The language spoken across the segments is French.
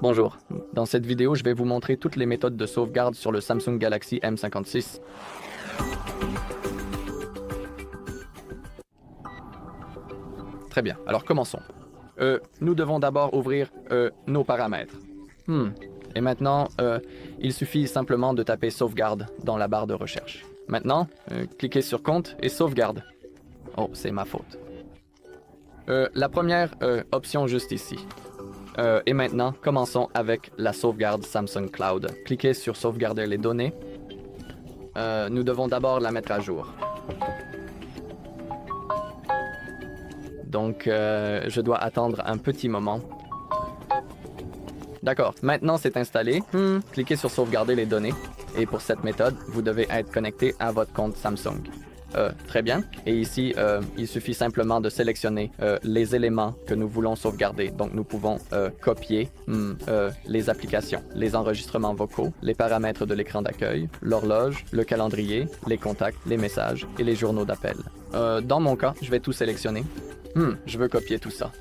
Bonjour, dans cette vidéo, je vais vous montrer toutes les méthodes de sauvegarde sur le Samsung Galaxy M56. Très bien, alors commençons. Nous devons d'abord ouvrir nos paramètres. Et maintenant, il suffit simplement de taper sauvegarde dans la barre de recherche. Maintenant, cliquez sur compte et sauvegarde. Oh, c'est ma faute. La première option juste ici. Et maintenant, commençons avec la sauvegarde Samsung Cloud. Cliquez sur sauvegarder les données. Nous devons d'abord la mettre à jour. Donc, je dois attendre un petit moment. D'accord, maintenant c'est installé. Cliquez sur sauvegarder les données. Et pour cette méthode, vous devez être connecté à votre compte Samsung. Très bien. Et ici, il suffit simplement de sélectionner les éléments que nous voulons sauvegarder. Donc, nous pouvons copier les applications, les enregistrements vocaux, les paramètres de l'écran d'accueil, l'horloge, le calendrier, les contacts, les messages et les journaux d'appel. Dans mon cas, je vais tout sélectionner. Je veux copier tout ça.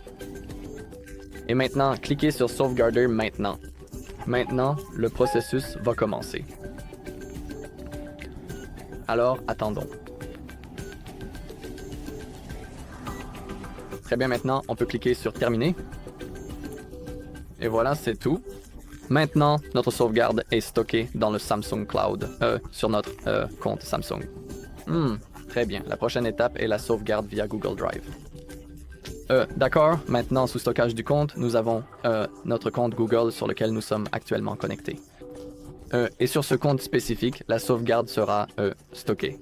Et maintenant, cliquez sur sauvegarder maintenant. Maintenant, le processus va commencer. Alors, attendons. Très bien, maintenant, on peut cliquer sur terminer. Et voilà, c'est tout. Maintenant, notre sauvegarde est stockée dans le Samsung Cloud, sur notre compte Samsung. Très bien, la prochaine étape est la sauvegarde via Google Drive. D'accord, maintenant, sous stockage du compte, nous avons notre compte Google sur lequel nous sommes actuellement connectés. Et sur ce compte spécifique, la sauvegarde sera stockée.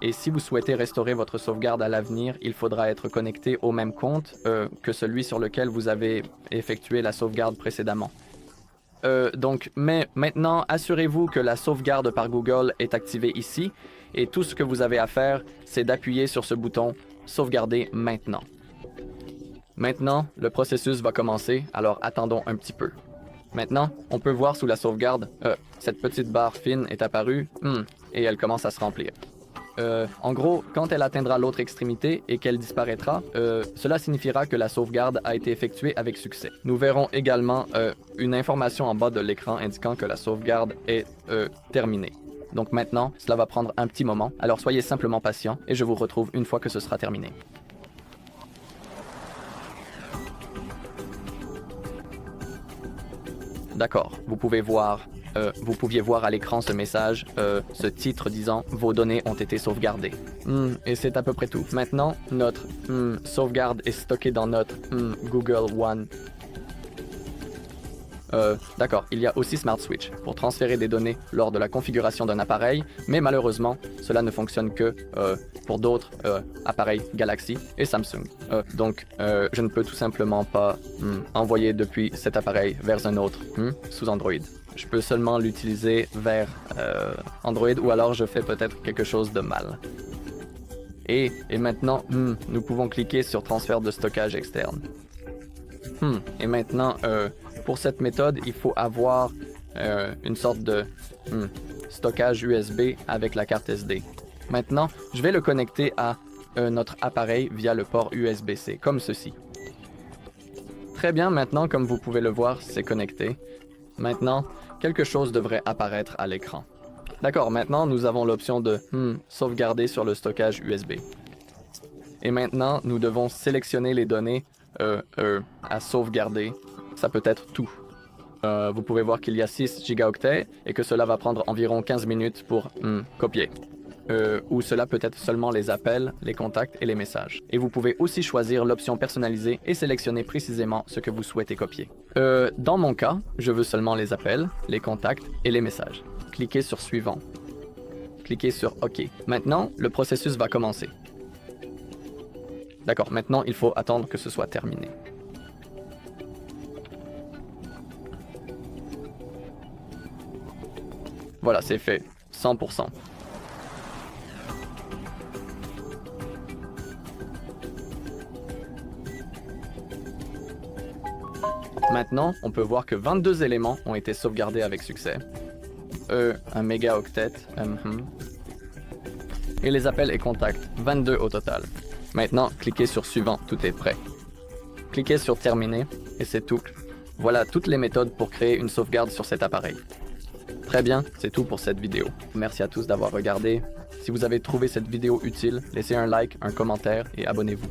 Et si vous souhaitez restaurer votre sauvegarde à l'avenir, il faudra être connecté au même compte que celui sur lequel vous avez effectué la sauvegarde précédemment. Mais maintenant, assurez-vous que la sauvegarde par Google est activée ici, et tout ce que vous avez à faire, c'est d'appuyer sur ce bouton « Sauvegarder maintenant ». Maintenant, le processus va commencer, alors attendons un petit peu. Maintenant, on peut voir sous la sauvegarde, cette petite barre fine est apparue, et elle commence à se remplir. En gros, quand elle atteindra l'autre extrémité et qu'elle disparaîtra, cela signifiera que la sauvegarde a été effectuée avec succès. Nous verrons également une information en bas de l'écran indiquant que la sauvegarde est terminée. Donc maintenant, cela va prendre un petit moment, alors soyez simplement patient et je vous retrouve une fois que ce sera terminé. D'accord, vous pouviez voir à l'écran ce message, ce titre disant « Vos données ont été sauvegardées ». Et c'est à peu près tout. Maintenant, notre sauvegarde est stockée dans notre Google One. D'accord, il y a aussi Smart Switch pour transférer des données lors de la configuration d'un appareil, mais malheureusement, cela ne fonctionne que pour d'autres appareils Galaxy et Samsung. Donc, je ne peux tout simplement pas envoyer depuis cet appareil vers un autre sous Android. Je peux seulement l'utiliser vers Android ou alors je fais peut-être quelque chose de mal. Et maintenant, nous pouvons cliquer sur transfert de stockage externe. Et maintenant, pour cette méthode, il faut avoir une sorte de stockage USB avec la carte SD. Maintenant, je vais le connecter à notre appareil via le port USB-C, comme ceci. Très bien, maintenant, comme vous pouvez le voir, c'est connecté. Maintenant, quelque chose devrait apparaître à l'écran. D'accord, maintenant, nous avons l'option de sauvegarder sur le stockage USB. Et maintenant, nous devons sélectionner les données à sauvegarder. Ça peut être tout. Vous pouvez voir qu'il y a 6 gigaoctets et que cela va prendre environ 15 minutes pour copier. Ou cela peut être seulement les appels, les contacts et les messages. Et vous pouvez aussi choisir l'option personnalisée et sélectionner précisément ce que vous souhaitez copier. Dans mon cas, je veux seulement les appels, les contacts et les messages. Cliquez sur Suivant. Cliquez sur OK. Maintenant, le processus va commencer. D'accord, maintenant il faut attendre que ce soit terminé. Voilà, c'est fait. 100%. Maintenant, on peut voir que 22 éléments ont été sauvegardés avec succès. Un mégaoctet. Et les appels et contacts, 22 au total. Maintenant, cliquez sur Suivant, tout est prêt. Cliquez sur Terminer, et c'est tout. Voilà toutes les méthodes pour créer une sauvegarde sur cet appareil. Très bien, c'est tout pour cette vidéo. Merci à tous d'avoir regardé. Si vous avez trouvé cette vidéo utile, laissez un like, un commentaire et abonnez-vous.